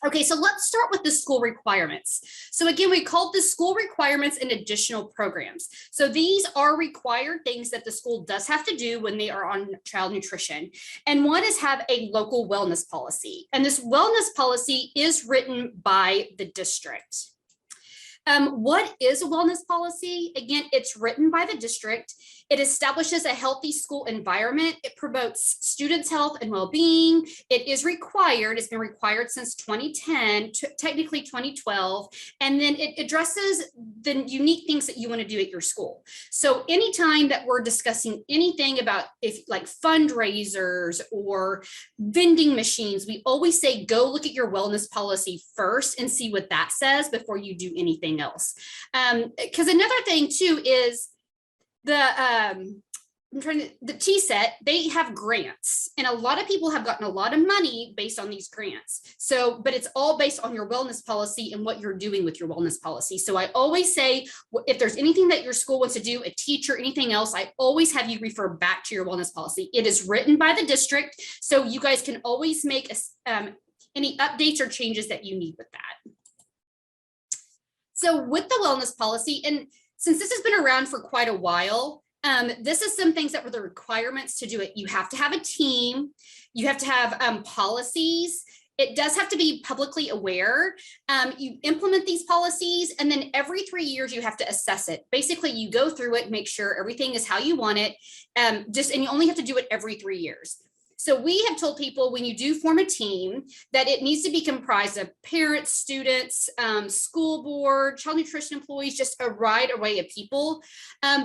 Okay, so let's start with the school requirements. So again, we called the school requirements and additional programs. So these are required things that the school does have to do when they are on child nutrition. And one is have a local wellness policy. And this wellness policy is written by the district. What is a wellness policy? Again, it's written by the district. It establishes a healthy school environment. It promotes students' health and well-being. It is required. It's been required since 2010, technically 2012. And then it addresses the unique things that you want to do at your school. So anytime that we're discussing anything about like fundraisers or vending machines, we always say, go look at your wellness policy first and see what that says before you do anything else. Because another thing too is the TSET, they have grants, and a lot of people have gotten a lot of money based on these grants. So, but it's all based on your wellness policy and what you're doing with your wellness policy. So I always say, if there's anything that your school wants to do, a teacher, anything else, I always have you refer back to your wellness policy. It is written by the district, so you guys can always make any updates or changes that you need with that. So with the wellness policy, and since this has been around for quite a while, this is some things that were the requirements to do it. You have to have a team. You have to have policies. It does have to be publicly aware. You implement these policies, and then every 3 years you have to assess it. Basically, you go through it, make sure everything is how you want it, and you only have to do it every 3 years. So we have told people when you do form a team that it needs to be comprised of parents, students, school board, child nutrition employees, just a wide array of people.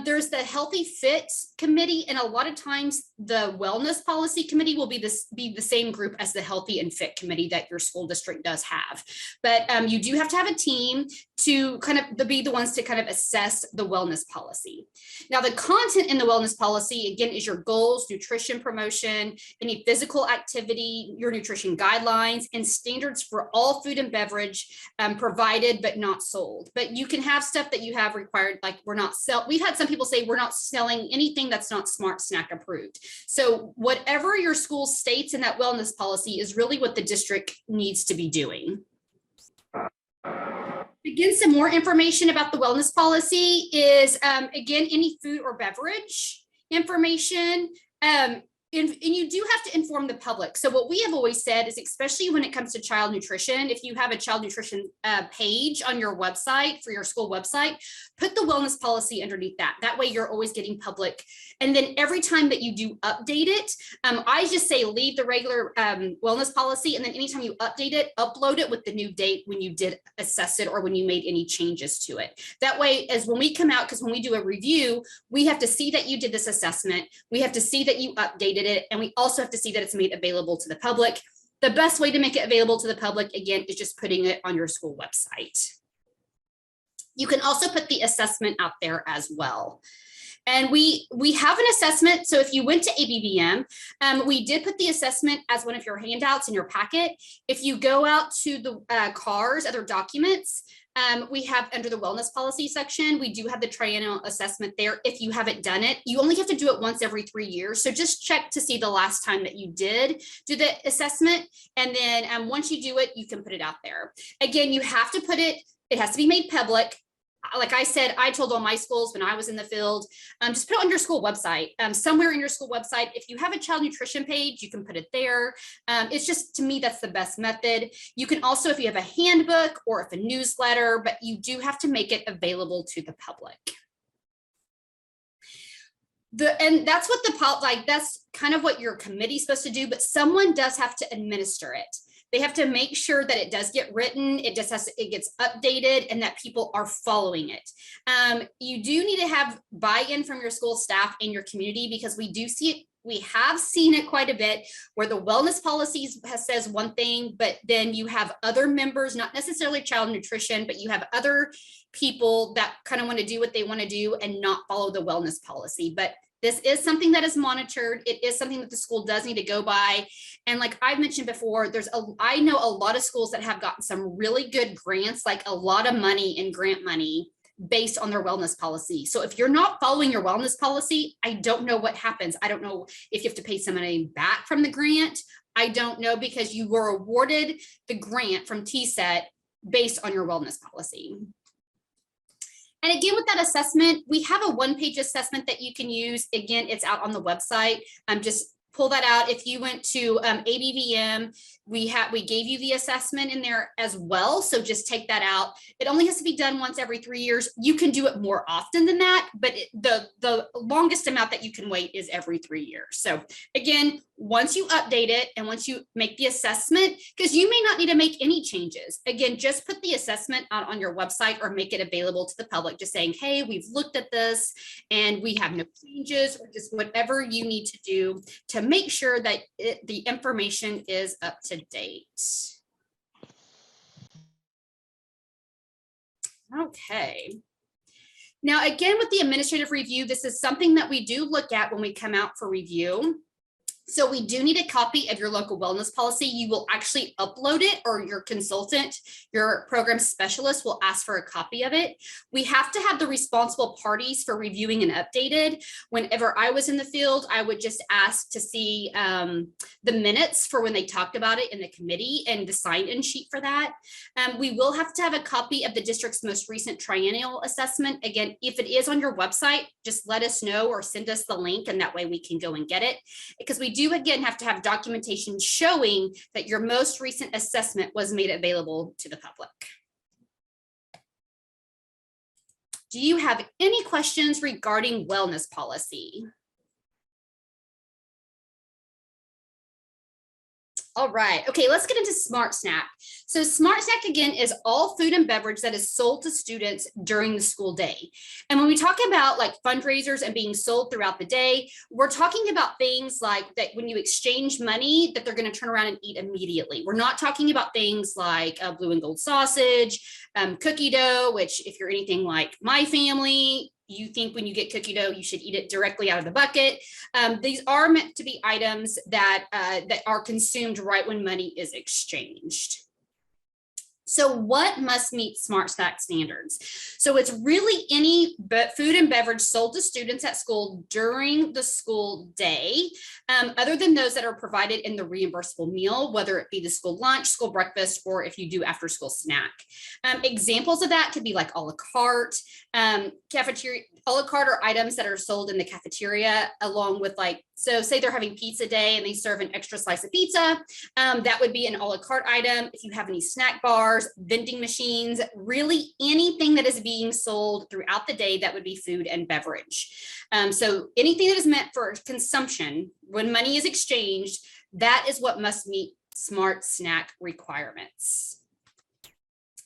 There's the Healthy Fit Committee, and a lot of times the Wellness Policy Committee will be the same group as the Healthy and Fit Committee that your school district does have. But you do have to have a team to kind of be the ones to kind of assess the wellness policy. Now, the content in the wellness policy, again, is your goals, nutrition promotion, any physical activity, your nutrition guidelines, and standards for all food and beverage provided but not sold. But you can have stuff that you have required, like we've had some people say we're not selling anything that's not Smartstack approved. So whatever your school states in that wellness policy is really what the district needs to be doing. Again, some more information about the wellness policy is, again, any food or beverage information. And you do have to inform the public. So what we have always said is, especially when it comes to child nutrition, if you have a child nutrition page on your website, for your school website, put the wellness policy underneath that. That way you're always getting public. And then every time that you do update it, I just say leave the regular wellness policy. And then anytime you update it, upload it with the new date when you did assess it or when you made any changes to it. That way, as when we come out, because when we do a review, we have to see that you did this assessment. We have to see that you updated it, and we also have to see that it's made available to the public. The best way to make it available to the public, again, is just putting it on your school website. You can also put the assessment out there as well. And we have an assessment. So if you went to ABBM, we did put the assessment as one of your handouts in your packet. If you go out to the CARS, other documents, we have under the wellness policy section, we do have the triennial assessment there. If you haven't done it, you only have to do it once every 3 years. So just check to see the last time that you did do the assessment. And then once you do it, you can put it out there. Again, you have to put it has to be made public. Like I said, I told all my schools when I was in the field, just put it on your school website, somewhere in your school website. If you have a child nutrition page, you can put it there. It's just, to me, that's the best method. You can also, if you have a handbook or if a newsletter, but you do have to make it available to the public. And that's what that's kind of what your committee's supposed to do, but someone does have to administer it. They have to make sure that it does get written, it gets updated, and that people are following it. You do need to have buy-in from your school staff and your community, because we have seen it quite a bit where the wellness policies says one thing, but then you have other members, not necessarily child nutrition, but you have other people that kind of want to do what they want to do and not follow the wellness policy. But this is something that is monitored. It is something that the school does need to go by. And like I've mentioned before, I know a lot of schools that have gotten some really good grants, like a lot of money in grant money based on their wellness policy. So if you're not following your wellness policy, I don't know what happens. I don't know if you have to pay some money back from the grant I don't know, because you were awarded the grant from TSET based on your wellness policy. And again, with that assessment, we have a one-page assessment that you can use. Again, it's out on the website. Just pull that out. If you went to ABVM, we gave you the assessment in there as well. So just take that out. It only has to be done once every 3 years. You can do it more often than that, but the longest amount that you can wait is every 3 years. So again, once you update it and once you make the assessment, because you may not need to make any changes. Again, just put the assessment out on your website or make it available to the public, just saying, hey, we've looked at this and we have no changes, or just whatever you need to do to make sure that the information is up to date. Okay. Now, again, with the administrative review, this is something that we do look at when we come out for review. So we do need a copy of your local wellness policy. You will actually upload it, or your consultant, your program specialist will ask for a copy of it. We have to have the responsible parties for reviewing and updated. Whenever I was in the field, I would just ask to see the minutes for when they talked about it in the committee and the sign-in sheet for that. We will have to have a copy of the district's most recent triennial assessment. Again, if it is on your website, just let us know or send us the link, and that way we can go and get it, because we do again have to have documentation showing that your most recent assessment was made available to the public. Do you have any questions regarding wellness policy? All right, okay, let's get into Smartstack. So Smartstack, again, is all food and beverage that is sold to students during the school day. And when we talk about like fundraisers and being sold throughout the day, we're talking about things like that when you exchange money that they're going to turn around and eat immediately. We're not talking about things like blue and gold sausage, cookie dough, which if you're anything like my family, you think when you get cookie dough, you should eat it directly out of the bucket. These are meant to be items that, that are consumed right when money is exchanged. So what must meet Smartstack standards? So it's really any food and beverage sold to students at school during the school day, other than those that are provided in the reimbursable meal, whether it be the school lunch, school breakfast, or if you do after school snack. Examples of that could be like a la carte, cafeteria, a la carte are items that are sold in the cafeteria along with like, so say they're having pizza day and they serve an extra slice of pizza, that would be an a la carte item. If you have any snack bars, vending machines, really anything that is being sold throughout the day, that would be food and beverage. So anything that is meant for consumption when money is exchanged, that is what must meet Smartstack requirements.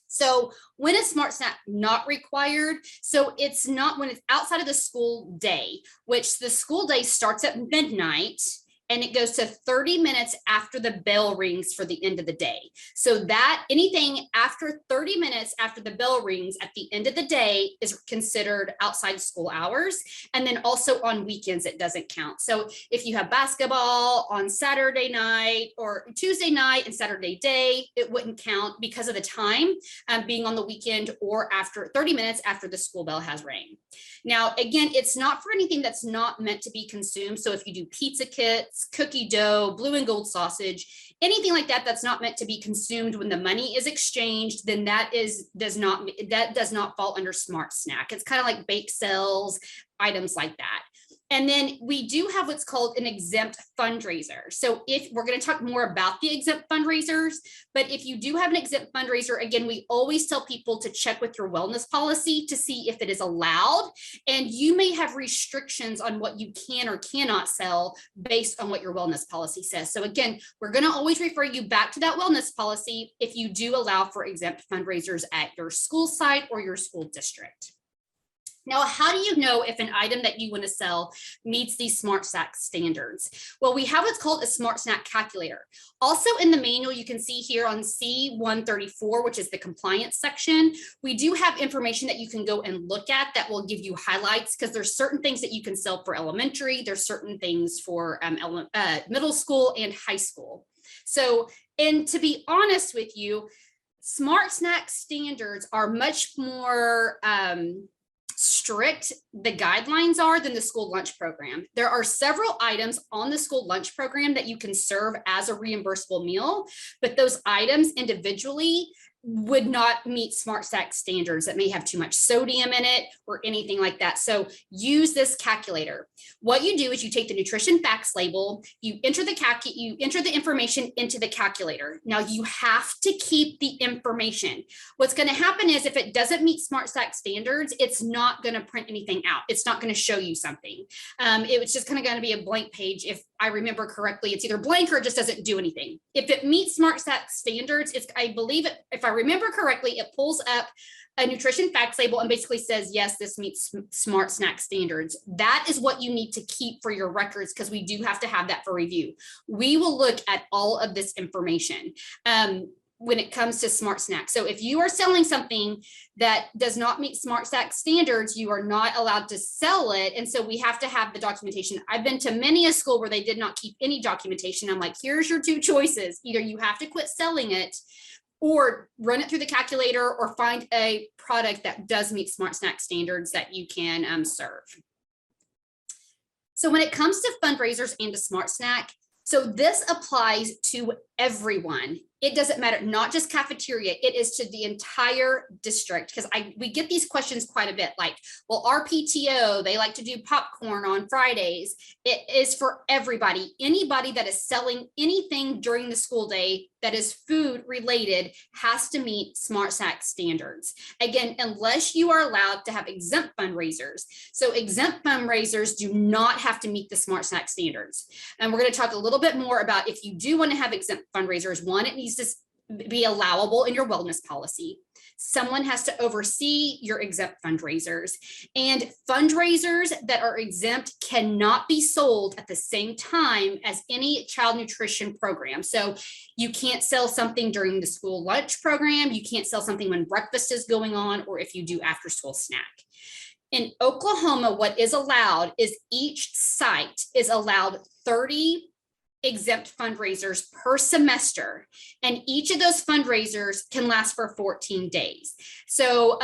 So when is Smartstack not required? So it's not when it's outside of the school day, which the school day starts at midnight and it goes to 30 minutes after the bell rings for the end of the day. So that anything after 30 minutes after the bell rings at the end of the day is considered outside school hours. And then also on weekends, it doesn't count. So if you have basketball on Saturday night or Tuesday night and Saturday day, it wouldn't count because of the time being on the weekend or after 30 minutes after the school bell has rang. Now, again, it's not for anything that's not meant to be consumed. So if you do pizza kits, cookie dough, blue and gold sausage, anything like that that's not meant to be consumed when the money is exchanged, then that does not fall under Smartstack. It's kind of like bake sales, items like that. And then we do have what's called an exempt fundraiser. So if we're going to talk more about the exempt fundraisers, but if you do have an exempt fundraiser, again, we always tell people to check with your wellness policy to see if it is allowed. And you may have restrictions on what you can or cannot sell based on what your wellness policy says. So again, we're going to always refer you back to that wellness policy if you do allow for exempt fundraisers at your school site or your school district. Now, how do you know if an item that you want to sell meets these Smartstack standards? Well, we have what's called a Smartstack calculator. Also in the manual, you can see here on C134, which is the compliance section, we do have information that you can go and look at that will give you highlights, because there's certain things that you can sell for elementary, there's certain things for middle school and high school. So, and to be honest with you, Smartstack standards are much more strict the guidelines are than the school lunch program. There are several items on the school lunch program that you can serve as a reimbursable meal, but those items individually would not meet Smartstack standards that may have too much sodium in it or anything like that. So use this calculator. What you do is you take the nutrition facts label, you enter the information into the calculator. Now you have to keep the information. What's going to happen is if it doesn't meet Smartstack standards, it's not going to print anything out. It's not going to show you something. It was just kind of going to be a blank page. If I remember correctly, it's either blank or it just doesn't do anything. If it meets Smartstack standards, I believe it, if I remember correctly, it pulls up a nutrition facts label and basically says, yes, this meets Smartstack standards. That is what you need to keep for your records, because we do have to have that for review. We will look at all of this information when it comes to Smartstack. So if you are selling something that does not meet Smartstack standards, you are not allowed to sell it. And so we have to have the documentation. I've been to many a school where they did not keep any documentation. I'm like, here's your two choices. Either you have to quit selling it or run it through the calculator, or find a product that does meet Smartstack standards that you can serve. So when it comes to fundraisers and to Smartstack, so this applies to everyone. It doesn't matter, not just cafeteria, it is to the entire district. Because we get these questions quite a bit, like, well, our PTO, they like to do popcorn on Fridays. It is for everybody. Anybody that is selling anything during the school day that is food related has to meet Smartstack standards. Again, unless you are allowed to have exempt fundraisers. So exempt fundraisers do not have to meet the Smartstack standards. And we're going to talk a little bit more about if you do want to have exempt fundraisers. One, it needs to be allowable in your wellness policy. Someone has to oversee your exempt fundraisers, and fundraisers that are exempt cannot be sold at the same time as any child nutrition program. So you can't sell something during the school lunch program. You can't sell something when breakfast is going on, or if you do after school snack. In Oklahoma, what is allowed is each site is allowed 30 exempt fundraisers per semester, and each of those fundraisers can last for 14 days. So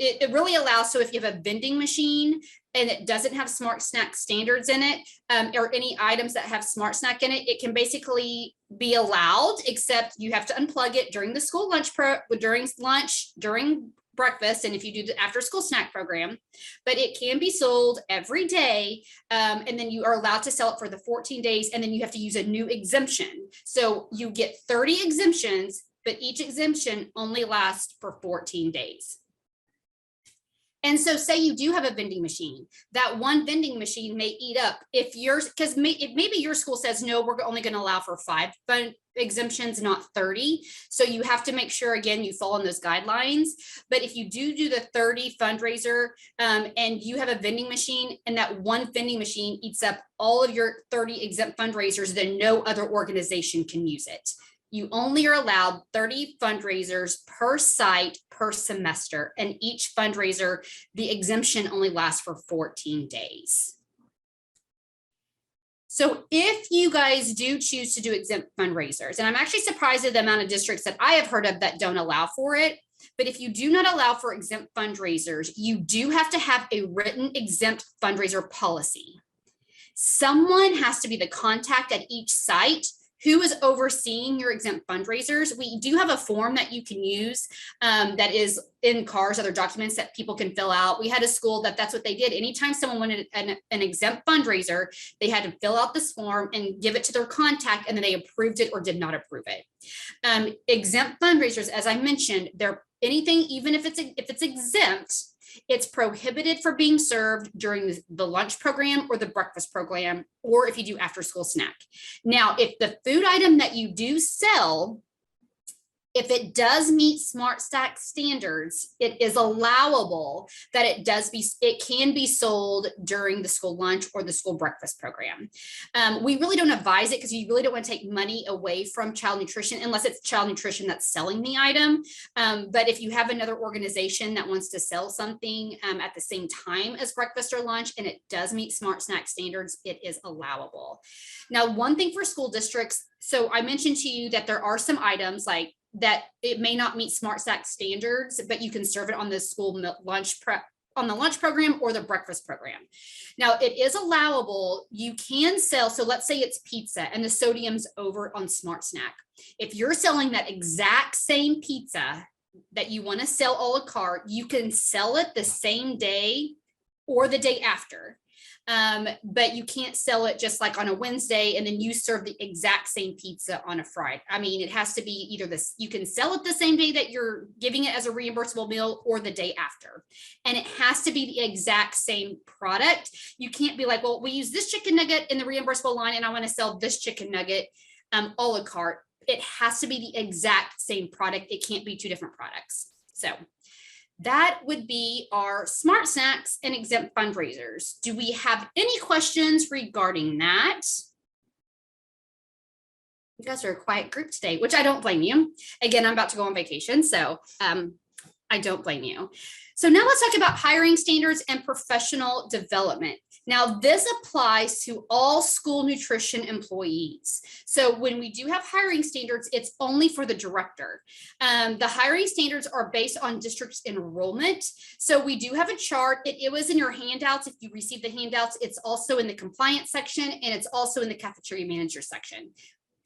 it really allows, so if you have a vending machine and it doesn't have Smartstack standards in it, or any items that have Smartstack in it, it can basically be allowed, except you have to unplug it during the school lunch, during breakfast, and if you do the after school snack program, but it can be sold every day. And then you are allowed to sell it for the 14 days, and then you have to use a new exemption. So you get 30 exemptions, but each exemption only lasts for 14 days. And so say you do have a vending machine, that one vending machine may eat up if yours, because maybe your school says, no, we're only going to allow for 5 exemptions, not 30. So you have to make sure, again, you follow those guidelines. But if you do the 30 fundraiser and you have a vending machine, and that one vending machine eats up all of your 30 exempt fundraisers, then no other organization can use it. You only are allowed 30 fundraisers per site per semester, and each fundraiser, the exemption only lasts for 14 days. So if you guys do choose to do exempt fundraisers, and I'm actually surprised at the amount of districts that I have heard of that don't allow for it, but if you do not allow for exempt fundraisers, you do have to have a written exempt fundraiser policy. Someone has to be the contact at each site who is overseeing your exempt fundraisers. We do have a form that you can use that is in CARS, other documents that people can fill out. We had a school that's what they did. Anytime someone wanted an exempt fundraiser, they had to fill out this form and give it to their contact, and then they approved it or did not approve it. Exempt fundraisers, as I mentioned, they're anything, even if it's exempt, it's prohibited for being served during the lunch program or the breakfast program, or if you do after school snack. Now, if the food item that you do sell, if it does meet Smartstack standards, it is allowable that it can be sold during the school lunch or the school breakfast program. We really don't advise it because you really don't want to take money away from child nutrition unless it's child nutrition that's selling the item. But if you have another organization that wants to sell something at the same time as breakfast or lunch, and it does meet Smartstack standards, it is allowable. Now, one thing for school districts, so I mentioned to you that there are some items like that it may not meet Smartstack standards, but you can serve it on the school lunch prep on the lunch program or the breakfast program. Now it is allowable, you can sell, so let's say it's pizza and the sodium's over on Smartstack. If you're selling that exact same pizza that you want to sell a la carte, you can sell it the same day or the day after. But you can't sell it just like on a Wednesday and then you serve the exact same pizza on a Friday. I mean, it has to be either this, you can sell it the same day that you're giving it as a reimbursable meal or the day after. And it has to be the exact same product. You can't be like, well, we use this chicken nugget in the reimbursable line and I want to sell this chicken nugget a la carte. It has to be the exact same product. It can't be two different products. So that would be our Smart Snacks and Exempt Fundraisers. Do we have any questions regarding that? You guys are a quiet group today, which I don't blame you. Again, I'm about to go on vacation, so I don't blame you. So now let's talk about hiring standards and professional development. Now, this applies to all school nutrition employees. So when we do have hiring standards, it's only for the director. The hiring standards are based on district's enrollment. So we do have a chart. It was in your handouts. If you received the handouts, it's also in the compliance section and it's also in the cafeteria manager section.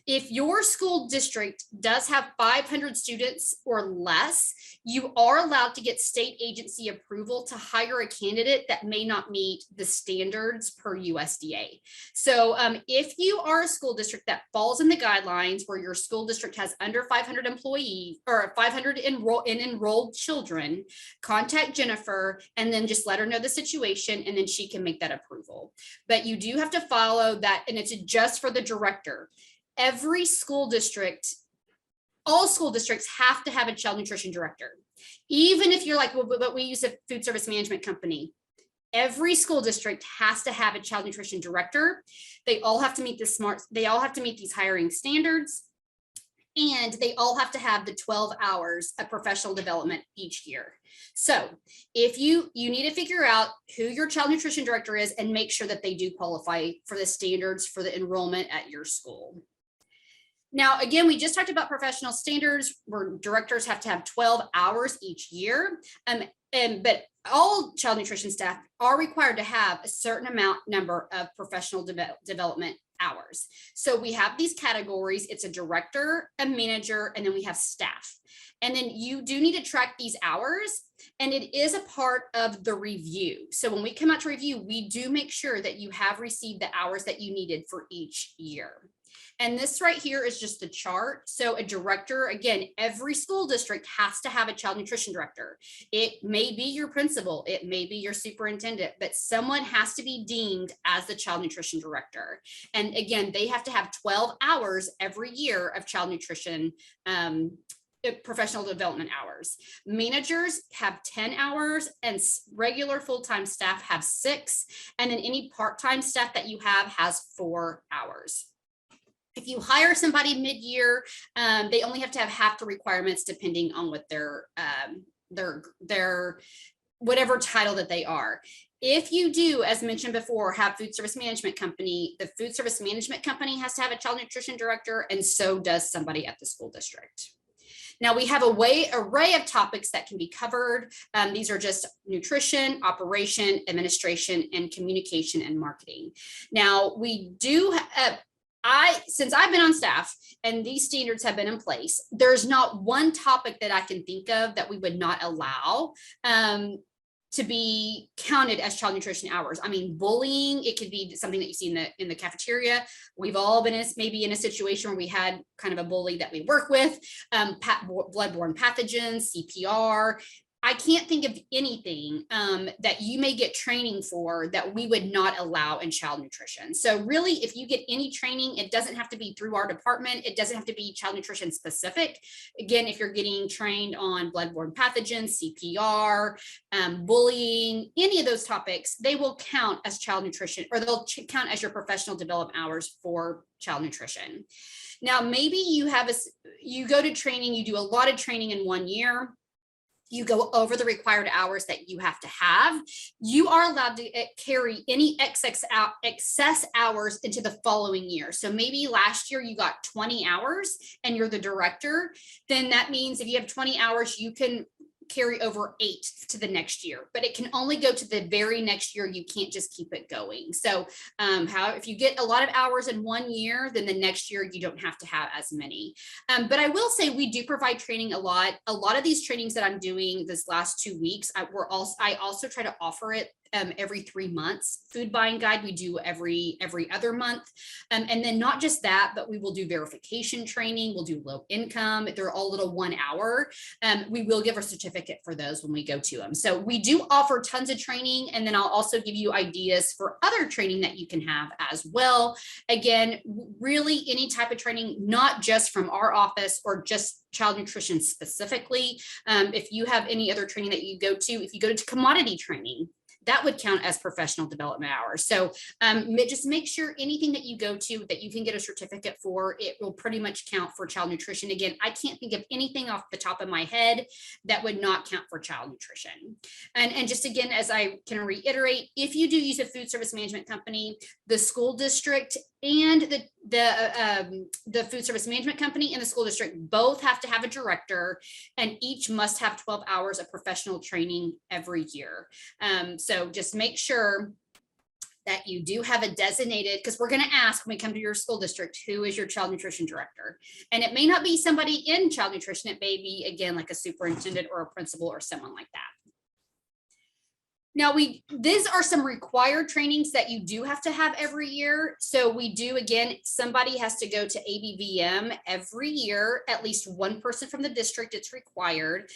If your school district does have 500 students or less, you are allowed to get state agency approval to hire a candidate that may not meet the standards per USDA. So if you are a school district that falls in the guidelines where your school district has under 500 employees or 500 enrolled children, contact Jennifer and then just let her know the situation and then she can make that approval. But you do have to follow that, and it's just for the director. Every school district, all school districts have to have a child nutrition director. Even if you're like, well, but we use a food service management company. Every school district has to have a child nutrition director. They all have to meet they all have to meet these hiring standards. And they all have to have the 12 hours of professional development each year. So if you need to figure out who your child nutrition director is and make sure that they do qualify for the standards for the enrollment at your school. Now, again, we just talked about professional standards where directors have to have 12 hours each year. But all child nutrition staff are required to have a certain number of professional development hours. So we have these categories. It's a director, a manager, and then we have staff. And then you do need to track these hours, and it is a part of the review. So when we come out to review, we do make sure that you have received the hours that you needed for each year. And this right here is just the chart. So a director, again, every school district has to have a child nutrition director. It may be your principal, it may be your superintendent, but someone has to be deemed as the child nutrition director. And again, they have to have 12 hours every year of child nutrition professional development hours. Managers have 10 hours and regular full-time staff have 6. And then any part-time staff that you have has 4 hours. If you hire somebody mid-year, they only have to have half the requirements depending on what their whatever title that they are. If you do, as mentioned before, have food service management company, the food service management company has to have a child nutrition director, and so does somebody at the school district. Now we have an array of topics that can be covered. These are just nutrition, operation, administration, and communication and marketing. Now we do since I've been on staff and these standards have been in place, there's not one topic that I can think of that we would not allow to be counted as child nutrition hours. I mean, bullying, it could be something that you see in the cafeteria. We've all been maybe in a situation where we had kind of a bully that we work with, bloodborne pathogens, CPR. I can't think of anything that you may get training for that we would not allow in child nutrition. So really, if you get any training, it doesn't have to be through our department. It doesn't have to be child nutrition specific. Again, if you're getting trained on bloodborne pathogens, CPR, bullying, any of those topics, they will count as child nutrition, or they'll count as your professional development hours for child nutrition. Now, maybe you go to training, you do a lot of training in 1 year. You go over the required hours that you have to have. You are allowed to carry any excess hours into the following year. So maybe last year you got 20 hours and you're the director. Then that means if you have 20 hours, you can carry over 8 to the next year, but it can only go to the very next year. You can't just keep it going. So if you get a lot of hours in 1 year, then the next year you don't have to have as many. But I will say we do provide training a lot. A lot of these trainings that I'm doing this last 2 weeks, I also try to offer it every 3 months. Food buying guide we do every other month, and then not just that, but we will do verification training. We'll do low income. They're all little 1 hour. We will give a certificate for those when we go to them. So we do offer tons of training, and then I'll also give you ideas for other training that you can have as well. Again, really any type of training, not just from our office or just child nutrition specifically. If you have any other training that you go to, if you go to commodity training, that would count as professional development hours. So just make sure anything that you go to that you can get a certificate for, it will pretty much count for child nutrition. Again, I can't think of anything off the top of my head that would not count for child nutrition. And just again, as I can reiterate, if you do use a food service management company, the school district and the food service management company and the school district both have to have a director, and each must have 12 hours of professional training every year. So just make sure that you do have a designated, because we're going to ask when we come to your school district, who is your child nutrition director? And it may not be somebody in child nutrition. It may be, again, like a superintendent or a principal or someone like that. Now, these are some required trainings that you do have to have every year. So we do, again, somebody has to go to ABVM every year, at least one person from the district, it's required.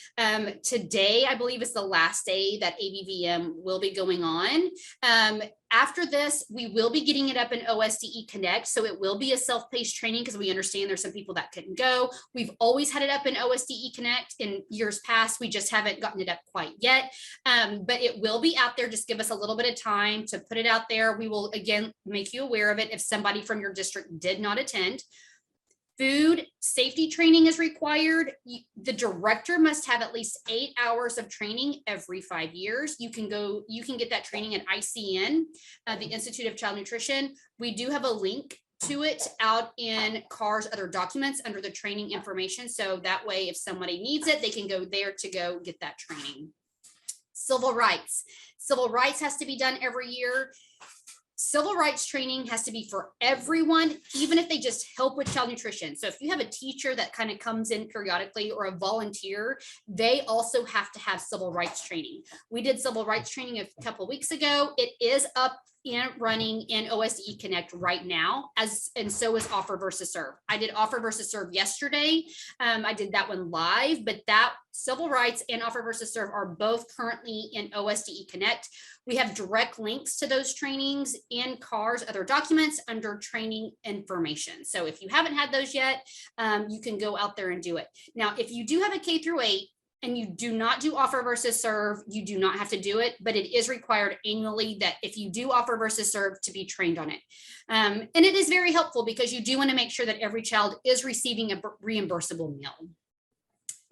Today, I believe is the last day that ABVM will be going on. After this, we will be getting it up in OSDE Connect. So it will be a self-paced training because we understand there's some people that couldn't go. We've always had it up in OSDE Connect. In years past, we just haven't gotten it up quite yet. But it will be out there. Just give us a little bit of time to put it out there. We will, again, make you aware of it if somebody from your district did not attend. Food safety training is required. The director must have at least 8 hours of training every 5 years. You can get that training at ICN, the Institute of Child Nutrition. We do have a link to it out in CAR's other documents under the training information. So that way, if somebody needs it, they can go there to go get that training. Civil rights. Civil rights has to be done every year. Civil rights training has to be for everyone, even if they just help with child nutrition. So if you have a teacher that kind of comes in periodically or a volunteer, they also have to have civil rights training. We did civil rights training a couple of weeks ago. It is up and running in OSDE Connect right now, and so is Offer versus Serve. I did Offer versus Serve yesterday. I did that one live, but that civil rights and Offer versus Serve are both currently in OSDE Connect. We have direct links to those trainings in CAR's other documents under training information. So if you haven't had those yet, you can go out there and do it. Now, if you do have a K through 8, and you do not do Offer versus Serve, you do not have to do it, but it is required annually that if you do Offer versus Serve to be trained on it. And it is very helpful because you do want to make sure that every child is receiving a reimbursable meal.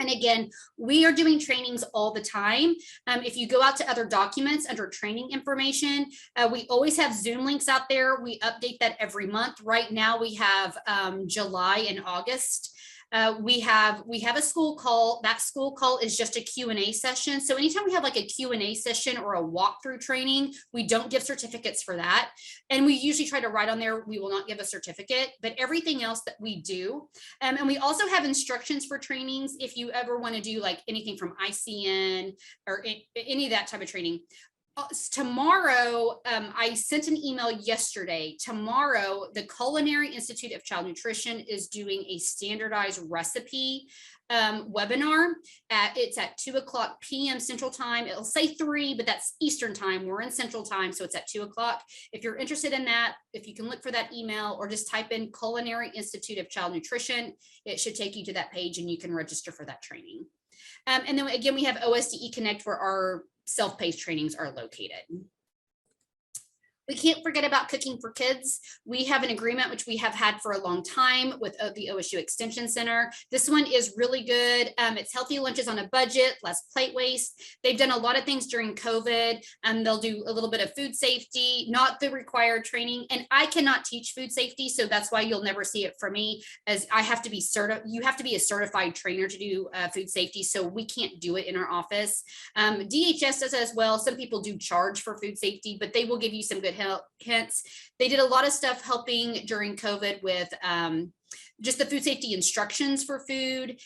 And again, we are doing trainings all the time. If you go out to other documents under training information, we always have Zoom links out there. We update that every month. Right now we have July and August. We have a school call. That school call is just a Q&A session. So anytime we have like a Q&A session or a walkthrough training, we don't give certificates for that. And we usually try to write on there, we will not give a certificate, but everything else that we do. And we also have instructions for trainings if you ever want to do like anything from ICN or any of that type of training. Tomorrow, I sent an email yesterday. Tomorrow, the Culinary Institute of Child Nutrition is doing a standardized recipe webinar. It's at 2:00 p.m. Central Time. It'll say 3, but that's Eastern Time. We're in Central Time, so it's at 2:00. If you're interested in that, if you can look for that email or just type in Culinary Institute of Child Nutrition, it should take you to that page and you can register for that training. And then again, we have OSDE Connect where our self-paced trainings are located. We can't forget about cooking for kids. We have an agreement, which we have had for a long time with the OSU Extension Center. This one is really good. It's healthy lunches on a budget, less plate waste. They've done a lot of things during COVID. They'll do a little bit of food safety, not the required training. And I cannot teach food safety, so that's why you'll never see it from me, as I have to be you have to be a certified trainer to do food safety, so we can't do it in our office. DHS does as well. Some people do charge for food safety, but they will give you some good hints. They did a lot of stuff helping during COVID with just the food safety instructions for food,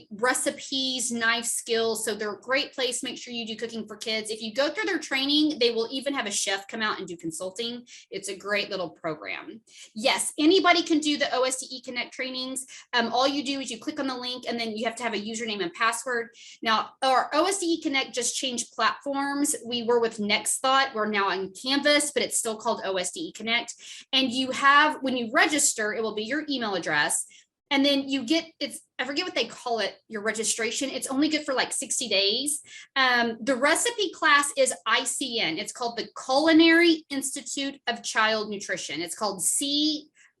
recipes, knife skills. So they're a great place. Make sure you do cooking for kids. If you go through their training, they will even have a chef come out and do consulting. It's a great little program. Yes, anybody can do the OSDE Connect trainings. All you do is you click on the link and then you have to have a username and password. Now, our OSDE Connect just changed platforms. We were with NextThought. We're now on Canvas, but it's still called OSDE Connect. And you have, when you register, it will be your email address. And then you get, I forget what they call it, your registration. It's only good for like 60 days. The recipe class is ICN. It's called the Culinary Institute of Child Nutrition. It's called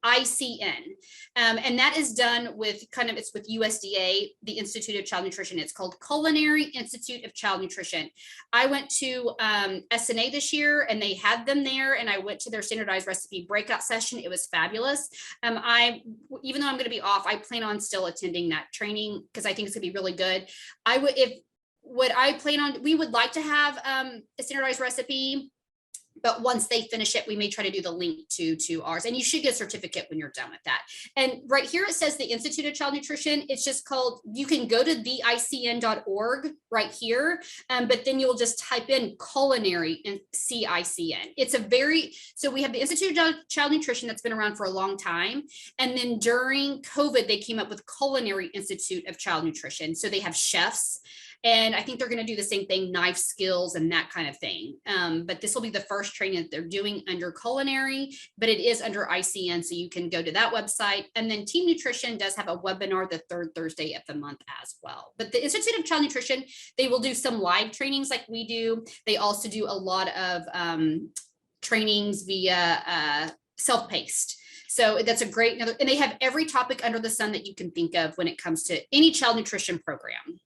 ICN. And that is done with it's with USDA, the Institute of Child Nutrition. It's called Culinary Institute of Child Nutrition. I went to SNA this year and they had them there, and I went to their standardized recipe breakout session. It was fabulous. Even though I'm going to be off, I plan on still attending that training because I think it's going to be really good. We would like to have a standardized recipe, but once they finish it, we may try to do the link to ours, and you should get a certificate when you're done with that. And right here, it says the Institute of Child Nutrition. It's just called, you can go to theicn.org right here, but then you'll just type in culinary and CICN. So we have the Institute of Child Nutrition that's been around for a long time. And then during COVID, they came up with Culinary Institute of Child Nutrition. So they have chefs, and I think they're going to do the same thing, knife skills and that kind of thing. But this will be the first training that they're doing under culinary, but it is under ICN. So you can go to that website. And then Team Nutrition does have a webinar the third Thursday of the month as well. But the Institute of Child Nutrition, they will do some live trainings like we do. They also do a lot of trainings via self-paced. So that's a great, and they have every topic under the sun that you can think of when it comes to any child nutrition program.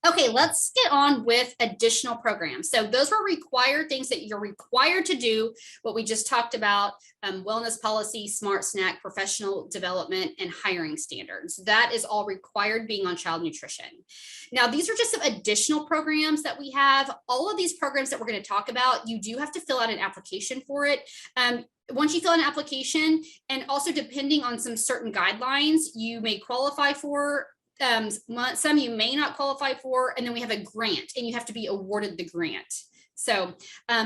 Okay, let's get on with additional programs. So those were required things that you're required to do, what we just talked about, wellness policy, Smartstack, professional development, and hiring standards. That is all required being on child nutrition. Now, these are just some additional programs that we have. All of these programs that we're going to talk about, you do have to fill out an application for it. Once you fill out an application, and also depending on some certain guidelines, you may qualify for some you may not qualify for, and then we have a grant, and you have to be awarded the grant. So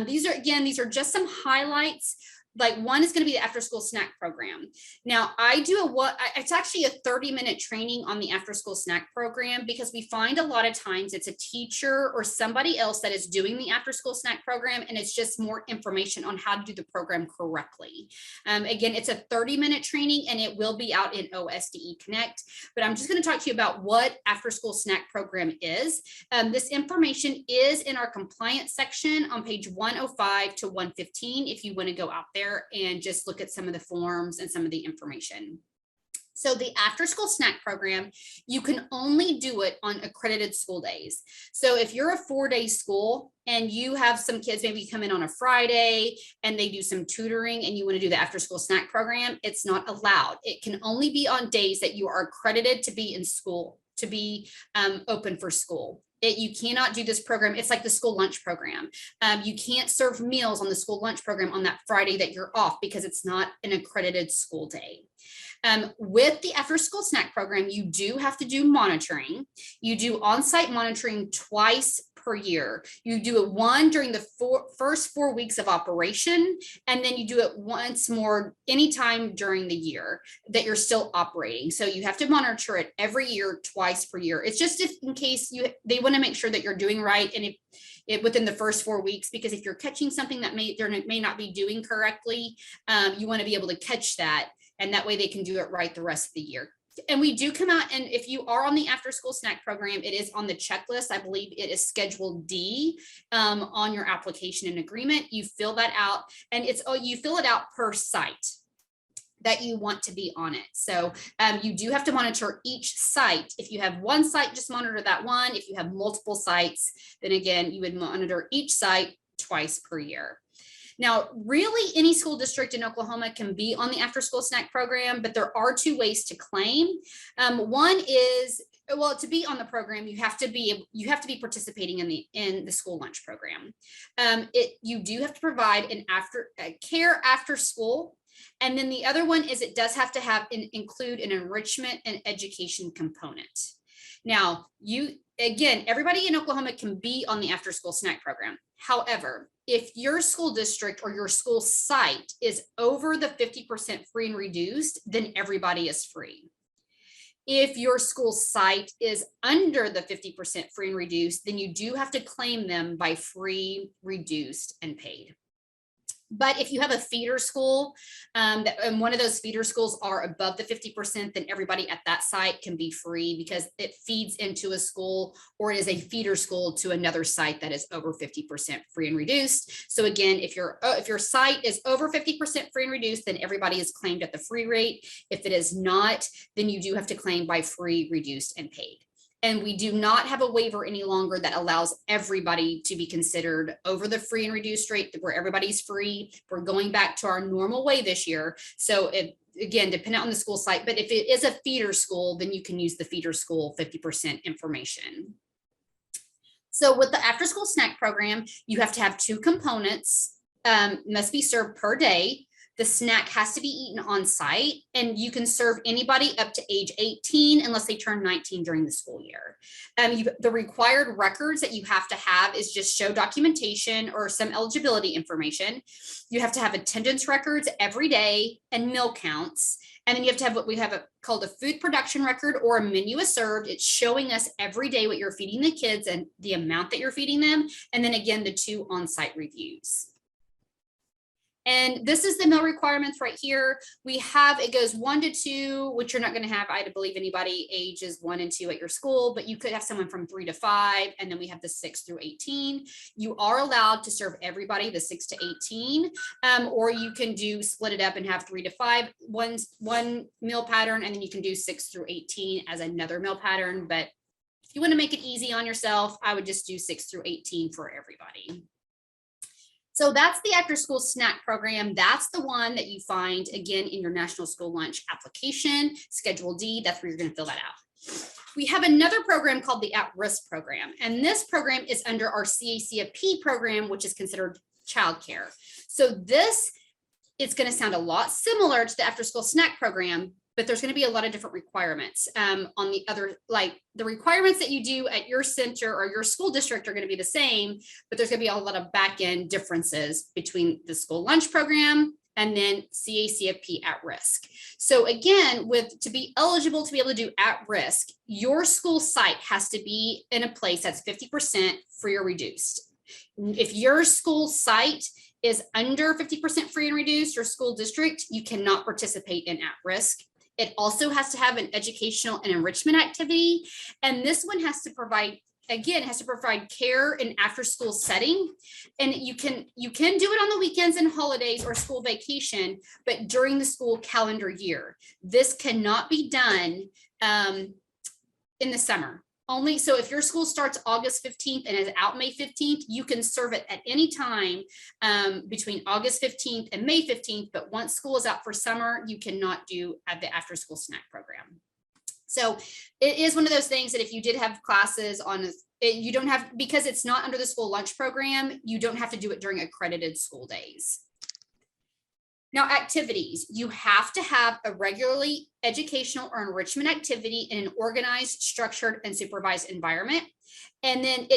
these are just some highlights. Like one is going to be the after school snack program. Now it's actually a 30-minute training on the after school snack program, because we find a lot of times it's a teacher or somebody else that is doing the after school snack program, and it's just more information on how to do the program correctly. Again, it's a 30-minute training, and it will be out in OSDE Connect, but I'm just going to talk to you about what after school snack program is. This information is in our compliance section on page 105 to 115 if you want to go out there and just look at some of the forms and some of the information. So the after school snack program, you can only do it on accredited school days. So if you're a 4-day school and you have some kids maybe come in on a Friday and they do some tutoring and you want to do the after school snack program, it's not allowed. It can only be on days that you are accredited to be in school, to be open for school. You cannot do this program. It's like the school lunch program. You can't serve meals on the school lunch program on that Friday that you're off, because it's not an accredited school day. With the after school snack program, you do have to do monitoring. You do on-site monitoring twice per year. You do it one during the first 4 weeks of operation, and then you do it once more anytime during the year that you're still operating. So you have to monitor it every year, twice per year. It's just in case they want to make sure that you're doing right, and within the first 4 weeks, because if you're catching something that may not be doing correctly, you want to be able to catch that, and that way they can do it right the rest of the year. And we do come out, and if you are on the after school snack program, it is on the checklist. I believe it is Schedule D on your application and agreement. You fill that out, and you fill it out per site that you want to be on it. So you do have to monitor each site. If you have one site, just monitor that one. If you have multiple sites, then again, you would monitor each site twice per year. Now, really, any school district in Oklahoma can be on the after school snack program, but there are two ways to claim. One is, well, to be on the program, you have to be participating in the school lunch program. You do have to provide care after school. And then the other one is it does have to include an enrichment and education component. Now, everybody in Oklahoma can be on the after school snack program. However, if your school district or your school site is over the 50% free and reduced, then everybody is free. If your school site is under the 50% free and reduced, then you do have to claim them by free, reduced, and paid. But if you have a feeder school, and one of those feeder schools are above the 50%, then everybody at that site can be free because it feeds into a school, or it is a feeder school to another site that is over 50% free and reduced. So again, if your site is over 50% free and reduced, then everybody is claimed at the free rate. If it is not, then you do have to claim by free, reduced, and paid. And we do not have a waiver any longer that allows everybody to be considered over the free and reduced rate where everybody's free. We're going back to our normal way this year. So again, depending on the school site, but if it is a feeder school, then you can use the feeder school 50% information. So with the after school snack program, you have to have two components, must be served per day. The snack has to be eaten on site, and you can serve anybody up to age 18 unless they turn 19 during the school year. The required records that you have to have is just show documentation or some eligibility information. You have to have attendance records every day and meal counts. And then you have to have what we have called a food production record or a menu as served. It's showing us every day what you're feeding the kids and the amount that you're feeding them. And then again, the 2 on-site reviews. And this is the meal requirements right here. It goes 1 to 2, which you're not going to have, I believe, anybody ages 1 and 2 at your school, but you could have someone from 3 to 5. And then we have the 6 through 18. You are allowed to serve everybody the 6 to 18, or you can split it up and have 3 to 5, one meal pattern, and then you can do 6 through 18 as another meal pattern. But if you want to make it easy on yourself, I would just do 6 through 18 for everybody. So that's the after school snack program. That's the one that you find again in your National School Lunch application, Schedule D. That's where you're going to fill that out. We have another program called the at-risk program. And this program is under our CACFP program, which is considered childcare. So this is going to sound a lot similar to the after school snack program, but there's going to be a lot of different requirements on the other, like the requirements that you do at your center or your school district are going to be the same, but there's going to be a lot of back end differences between the school lunch program and then CACFP at risk. So again, to be eligible to be able to do at risk, your school site has to be in a place that's 50% free or reduced. If your school site is under 50% free and reduced or school district, you cannot participate in at risk. It also has to have an educational and enrichment activity. And this one has to provide care in after school setting. And you can do it on the weekends and holidays or school vacation, but during the school calendar year. This cannot be done in the summer. Only so if your school starts August 15th and is out May 15th, you can serve it at any time between August 15th and May 15th. But once school is out for summer, you cannot do at the after school snack program. So it is one of those things that if you did have classes you don't have, because it's not under the school lunch program, you don't have to do it during accredited school days. Now, activities, you have to have a regularly educational or enrichment activity in an organized, structured, and supervised environment. And then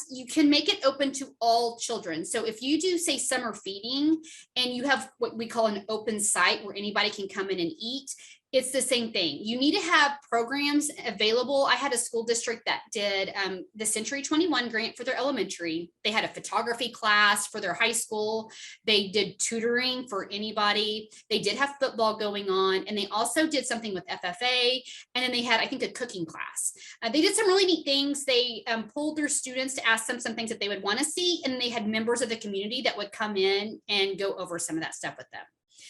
you can make it open to all children. So if you do, say, summer feeding, and you have what we call an open site where anybody can come in and eat, It's the same thing. You need to have programs available. I had a school district that did the Century 21 grant for their elementary. They had a photography class for their high school. They did tutoring for anybody. They did have football going on. And they also did something with FFA. And then they had, I think, a cooking class. They did some really neat things. They pulled their students to ask them some things that they would want to see. And they had members of the community that would come in and go over some of that stuff with them.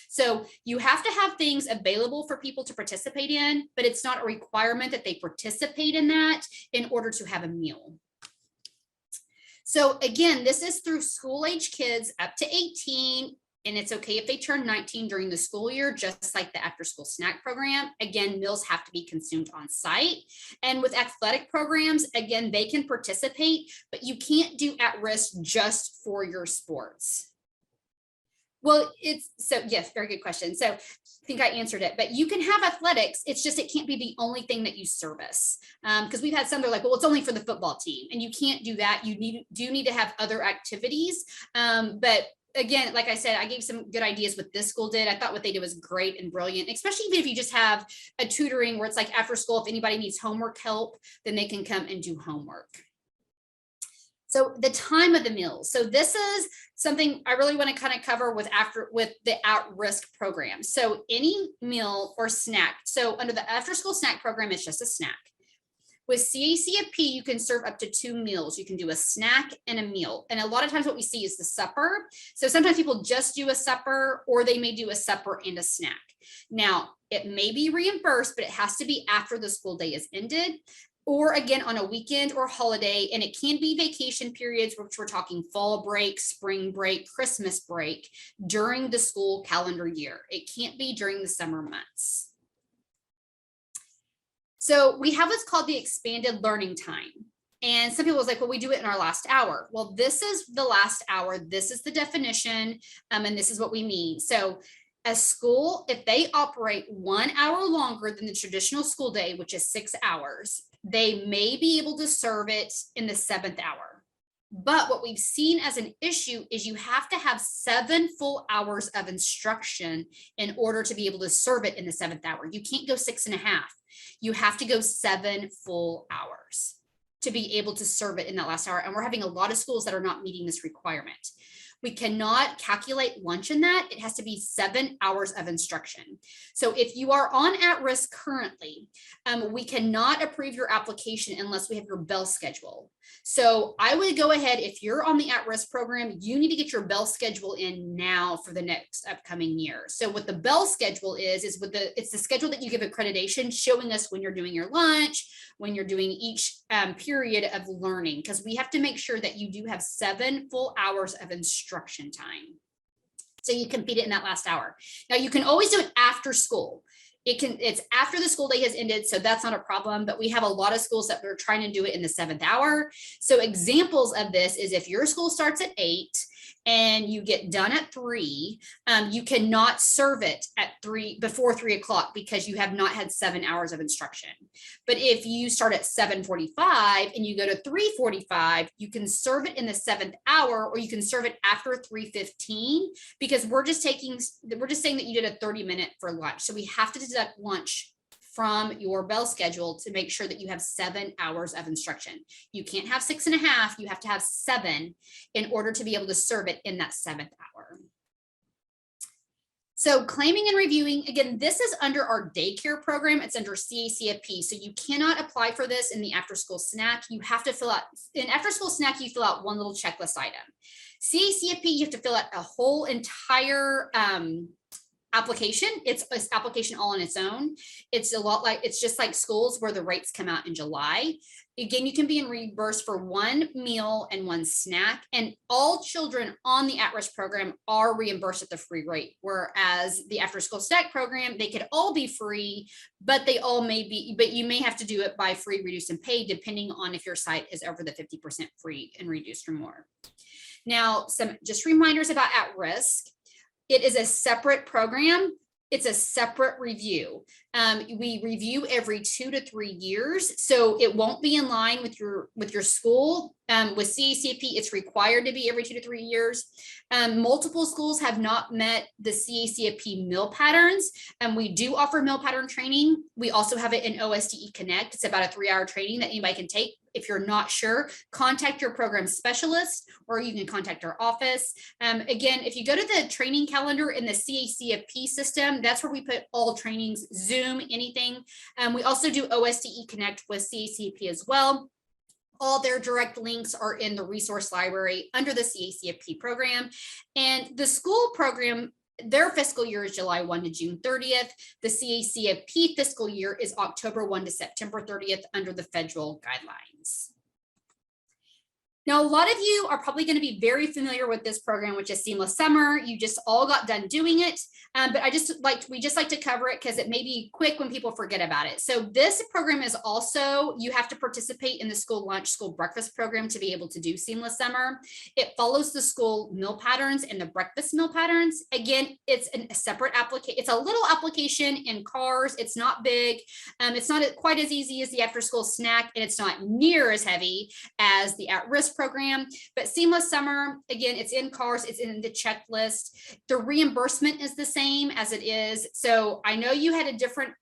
So you have to have things available for people to participate in, but it's not a requirement that they participate in that in order to have a meal. So again, this is through school age kids up to 18, and it's okay if they turn 19 during the school year, just like the after school snack program. Again, meals have to be consumed on site. And with athletic programs, again, they can participate, but you can't do at risk just for your sports. Well, yes, very good question. So I think I answered it, but you can have athletics. It's just, it can't be the only thing that you service. Because we've had some that are like, well, it's only for the football team, and you can't do that. You do need to have other activities. But again, like I said, I gave some good ideas what this school did. I thought what they did was great and brilliant, especially even if you just have a tutoring where it's like after school, if anybody needs homework help, then they can come and do homework. So the time of the meals. So this is something I really want to kind of cover with the at-risk program. So any meal or snack. So under the after-school snack program, it's just a snack. With CACFP, you can serve up to 2 meals. You can do a snack and a meal. And a lot of times what we see is the supper. So sometimes people just do a supper, or they may do a supper and a snack. Now, it may be reimbursed, but it has to be after the school day is ended, or again on a weekend or holiday. And it can be vacation periods, which we're talking fall break, spring break, Christmas break, during the school calendar year. It can't be during the summer months. So we have what's called the expanded learning time. And some people was like, well, we do it in our last hour. Well, this is the last hour. This is the definition. And this is what we mean. So a school, if they operate 1 hour longer than the traditional school day, which is 6 hours, they may be able to serve it in the 7th hour. But what we've seen as an issue is you have to have 7 full hours of instruction in order to be able to serve it in the 7th hour. You can't go 6.5. You have to go 7 full hours to be able to serve it in that last hour. And we're having a lot of schools that are not meeting this requirement. We cannot calculate lunch in that. It has to be 7 hours of instruction. So if you are on at-risk currently, we cannot approve your application unless we have your bell schedule. So I would go ahead, if you're on the at-risk program, you need to get your bell schedule in now for the next upcoming year. So what the bell schedule is it's the schedule that you give accreditation, showing us when you're doing your lunch, when you're doing each period of learning, because we have to make sure that you do have 7 full hours of instruction time. So you can feed it in that last hour. Now you can always do it after school. It's after the school day has ended, so that's not a problem, but we have a lot of schools that are trying to do it in the 7th hour. So examples of this is if your school starts at 8 and you get done at 3, you cannot serve it at before 3 o'clock because you have not had 7 hours of instruction. But if you start at 7:45 and you go to 3:45, you can serve it in the 7th hour, or you can serve it after 3:15, because we're just saying that you did a 30-minute for lunch. So we have to deduct lunch from your bell schedule to make sure that you have 7 hours of instruction. You can't have 6.5, you have to have 7 in order to be able to serve it in that 7th hour. So claiming and reviewing, again, this is under our daycare program. It's under CACFP. So you cannot apply for this in the after school snack. You have to fill out, in after school snack, you fill out one little checklist item. CACFP, you have to fill out a whole entire application. It's an application all on its own. It's just like schools where the rates come out in July. Again, you can be reimbursed for 1 meal and 1 snack, and all children on the at-risk program are reimbursed at the free rate. Whereas the after-school snack program, they could all be free, but you may have to do it by free, reduced, and paid, depending on if your site is over the 50% free and reduced or more. Now, some just reminders about at-risk. It is a separate program. it's a separate review. We review every 2 to 3 years, so it won't be in line with your school. With CACFP, it's required to be every 2 to 3 years. Multiple schools have not met the CACFP meal patterns, and we do offer meal pattern training. We also have it in OSDE Connect. It's about a 3-hour training that anybody can take. If you're not sure, contact your program specialist, or you can contact our office. Again, if you go to the training calendar in the CACFP system, that's where we put all trainings, Zoom, anything. We also do OSDE Connect with CACFP as well. All their direct links are in the resource library under the CACFP program. And the school program, their fiscal year is July 1 to June 30th. The CACFP fiscal year is October 1 to September 30th under the federal guidelines. Now, a lot of you are probably going to be very familiar with this program, which is Seamless Summer. You just all got done doing it, but we just like to cover it because it may be quick when people forget about it. So this program is also, you have to participate in the school lunch, school breakfast program to be able to do Seamless Summer. It follows the school meal patterns and the breakfast meal patterns. Again, it's a separate application. It's a little application in CARS. It's not big. It's not quite as easy as the after school snack, and it's not near as heavy as the at-risk program. But Seamless Summer, again, it's in CARS, it's in the checklist. The reimbursement is the same as it is. So I know you had a different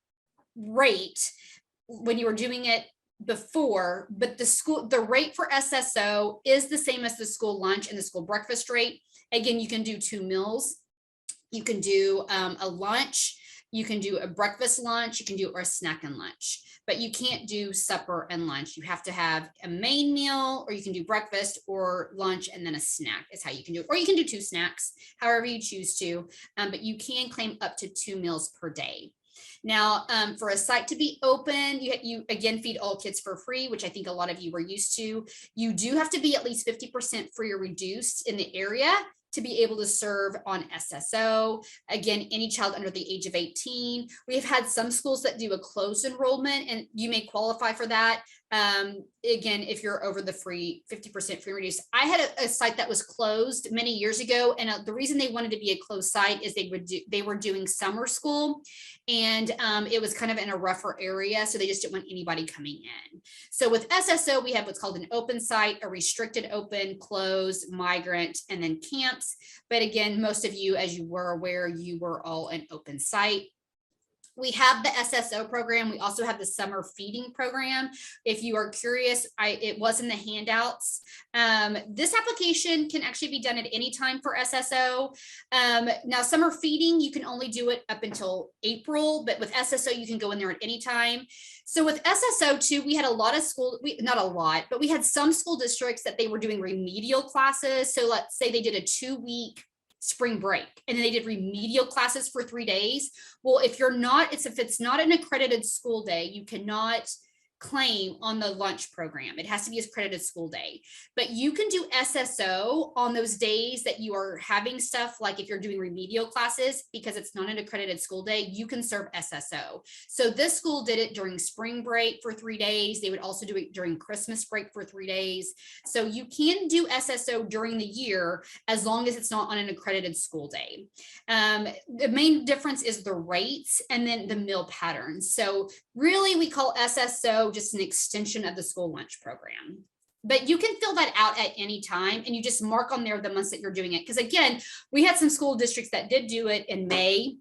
rate when you were doing it before, but the rate for SSO is the same as the school lunch and the school breakfast rate. Again, you can do 2 meals. You can do a lunch. You can do a breakfast lunch. You can do or a snack and lunch, but you can't do supper and lunch. You have to have a main meal, or you can do breakfast or lunch and then a snack is how you can do it. Or you can do 2 snacks, however you choose to, but you can claim up to 2 meals per day. Now, for a site to be open, you again feed all kids for free, which I think a lot of you were used to. You do have to be at least 50% free or reduced in the area to be able to serve on SSO. Again, any child under the age of 18. We have had some schools that do a closed enrollment, and you may qualify for that. Again, if you're over the 50% free reduced. I had a site that was closed many years ago, and the reason they wanted to be a closed site is they were doing summer school, and it was kind of in a rougher area, so they just didn't want anybody coming in. So with SSO, we have what's called an open site, a restricted open, closed, migrant, and then camps. But again, most of you, as you were aware, you were all an open site. We have the SSO program. We also have the summer feeding program. If you are curious, it was in the handouts. This application can actually be done at any time for SSO. Now, summer feeding, you can only do it up until April, but with SSO, you can go in there at any time. So with SSO too, we had a lot of not a lot, but we had some school districts that they were doing remedial classes. So let's say they did a 2-week spring break, and then they did remedial classes for 3 days. Well, if it's not an accredited school day, you cannot claim on the lunch program. It has to be a accredited school day, but you can do SSO on those days that you are having stuff, like if you're doing remedial classes, because it's not an accredited school day, you can serve SSO. So this school did it during spring break for 3 days. They would also do it during Christmas break for 3 days. So you can do SSO during the year as long as it's not on an accredited school day. The main difference is the rates and then the meal patterns. So really, we call SSO just an extension of the school lunch program. But you can fill that out at any time, and you just mark on there the months that you're doing it. Because again, we had some school districts that did do it in May.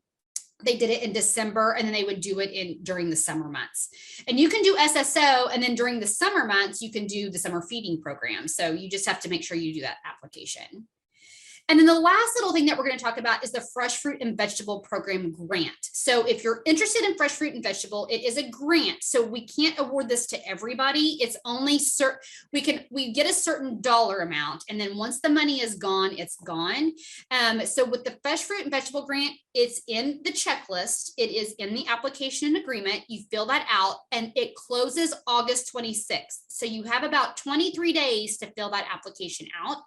They did it in December, and then they would do it during the summer months. And you can do SSO, and then during the summer months, you can do the summer feeding program. So you just have to make sure you do that application. And then the last little thing that we're going to talk about is the Fresh Fruit and Vegetable Program grant. So if you're interested in fresh fruit and vegetable, it is a grant. So we can't award this to everybody. It's only we get a certain dollar amount, and then once the money is gone, it's gone. So with the Fresh Fruit and Vegetable grant, it's in the checklist. It is in the application and agreement. You fill that out, and it closes August 26th. So you have about 23 days to fill that application out.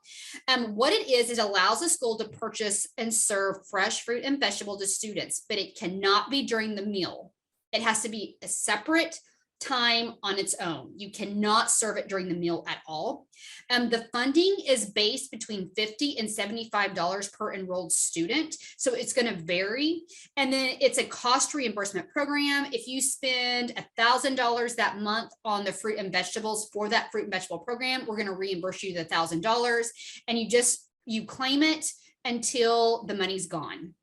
What it is, it allows a school to purchase and serve fresh fruit and vegetable to students, but it cannot be during the meal. It has to be a separate time on its own. You cannot serve it during the meal at all. The funding is based between $50 and $75 per enrolled student. So it's going to vary. And then it's a cost reimbursement program. If you spend $1,000 that month on the fruit and vegetables for that fruit and vegetable program, we're going to reimburse you the $1,000, and you claim it until the money's gone.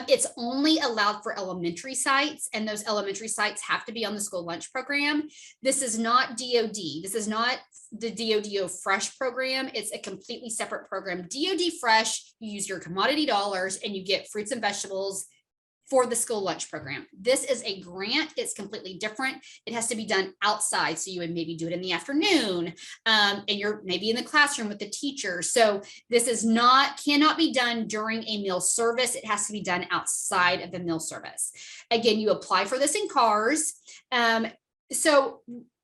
It's only allowed for elementary sites, and those elementary sites have to be on the school lunch program. This is not DOD. This is not the DODO Fresh program. It's a completely separate program. DOD Fresh, you use your commodity dollars and you get fruits and vegetables for the school lunch program. This is a grant. It's completely different. It has to be done outside. So you would maybe do it in the afternoon, and you're maybe in the classroom with the teacher. So this is cannot be done during a meal service. It has to be done outside of the meal service. Again, you apply for this in CARS. So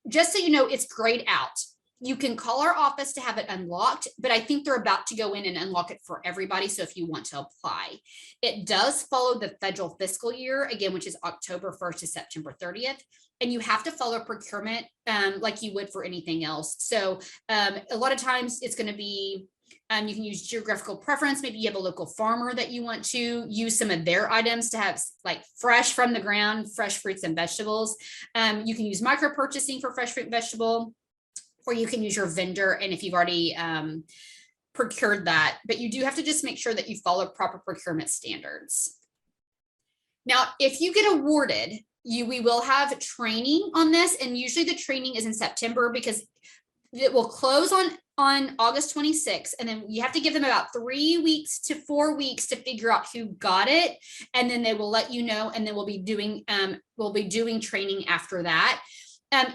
just so you know, it's grayed out. You can call our office to have it unlocked, but I think they're about to go in and unlock it for everybody. So if you want to apply, it does follow the federal fiscal year, again, which is October 1st to September 30th. And you have to follow procurement like you would for anything else. So a lot of times it's going to be, you can use geographical preference. Maybe you have a local farmer that you want to use some of their items to have like fresh from the ground, fresh fruits and vegetables. You can use micro purchasing for fresh fruit and vegetable, or you can use your vendor, and if you've already procured that, but you do have to just make sure that you follow proper procurement standards. Now, if you get awarded, we will have training on this, and usually the training is in September because it will close on August 26th, and then you have to give them about 3 weeks to 4 weeks to figure out who got it, and then they will let you know, and then we'll be doing training after that.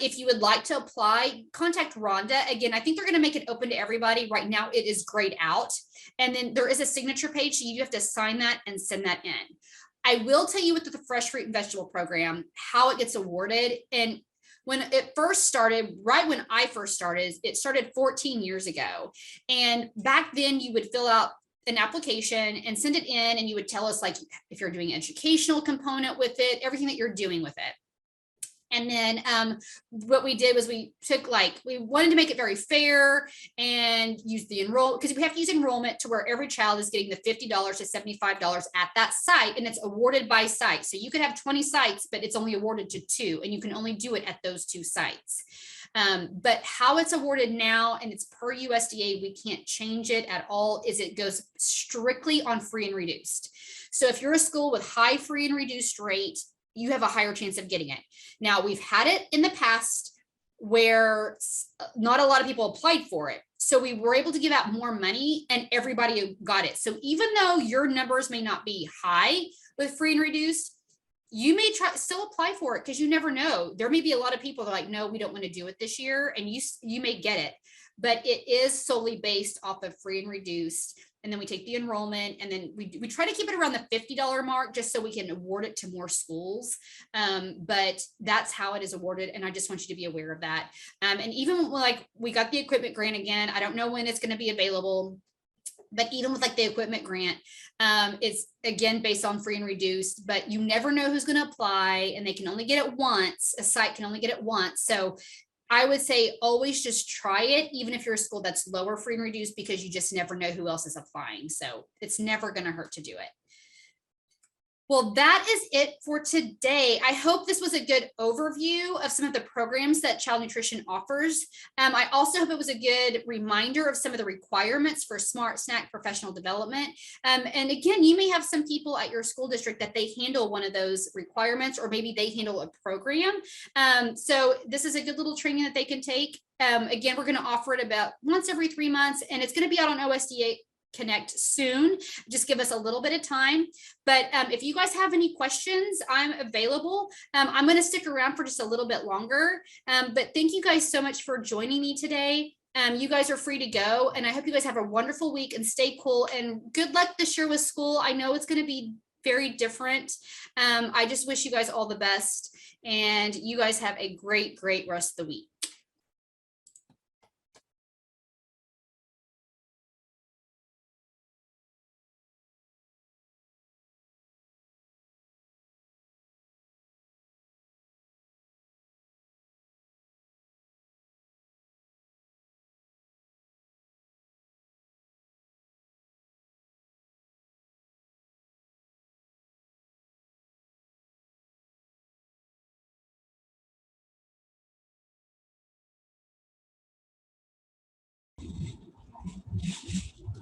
If you would like to apply, contact Rhonda. Again, I think they're going to make it open to everybody. Right now, it is grayed out. And then there is a signature page, so you have to sign that and send that in. I will tell you with the Fresh Fruit and Vegetable Program, how it gets awarded. And when it first started, right when I first started, it started 14 years ago. And back then, you would fill out an application and send it in, and you would tell us like if you're doing an educational component with it, everything that you're doing with it. And then what we did was we wanted to make it very fair and use the because we have to use enrollment to where every child is getting the $50 to $75 at that site, and it's awarded by site. So you could have 20 sites, but it's only awarded to 2, and you can only do it at those 2 sites. But how it's awarded now, and it's per USDA, we can't change it at all, is it goes strictly on free and reduced. So if you're a school with high free and reduced rate, you have a higher chance of getting it. Now, we've had it in the past where not a lot of people applied for it. So we were able to give out more money and everybody got it. So even though your numbers may not be high with free and reduced, you may still apply for it because you never know. There may be a lot of people that are like, no, we don't want to do it this year, and you may get it. But it is solely based off of free and reduced. And then we take the enrollment, and then we try to keep it around the $50 mark just so we can award it to more schools. But that's how it is awarded. And I just want you to be aware of that. And even like we got the equipment grant again, I don't know when it's going to be available, but even with like the equipment grant, it's again based on free and reduced, but you never know who's going to apply, and they can only get it once. A site can only get it once. So I would say always just try it, even if you're a school that's lower free and reduced, because you just never know who else is applying. So it's never going to hurt to do it. Well, that is it for today. I hope this was a good overview of some of the programs that Child Nutrition offers. I also hope it was a good reminder of some of the requirements for Smartstack professional development. And again, you may have some people at your school district that they handle one of those requirements, or maybe they handle a program. So this is a good little training that they can take. Again, we're going to offer it about once every 3 months, and it's going to be out on OSDE Connect soon. Just give us a little bit of time. But if you guys have any questions, I'm available. I'm going to stick around for just a little bit longer. But thank you guys so much for joining me today. You guys are free to go, and I hope you guys have a wonderful week and stay cool, and good luck this year with school. I know it's going to be very different. I just wish you guys all the best, and you guys have a great rest of the week.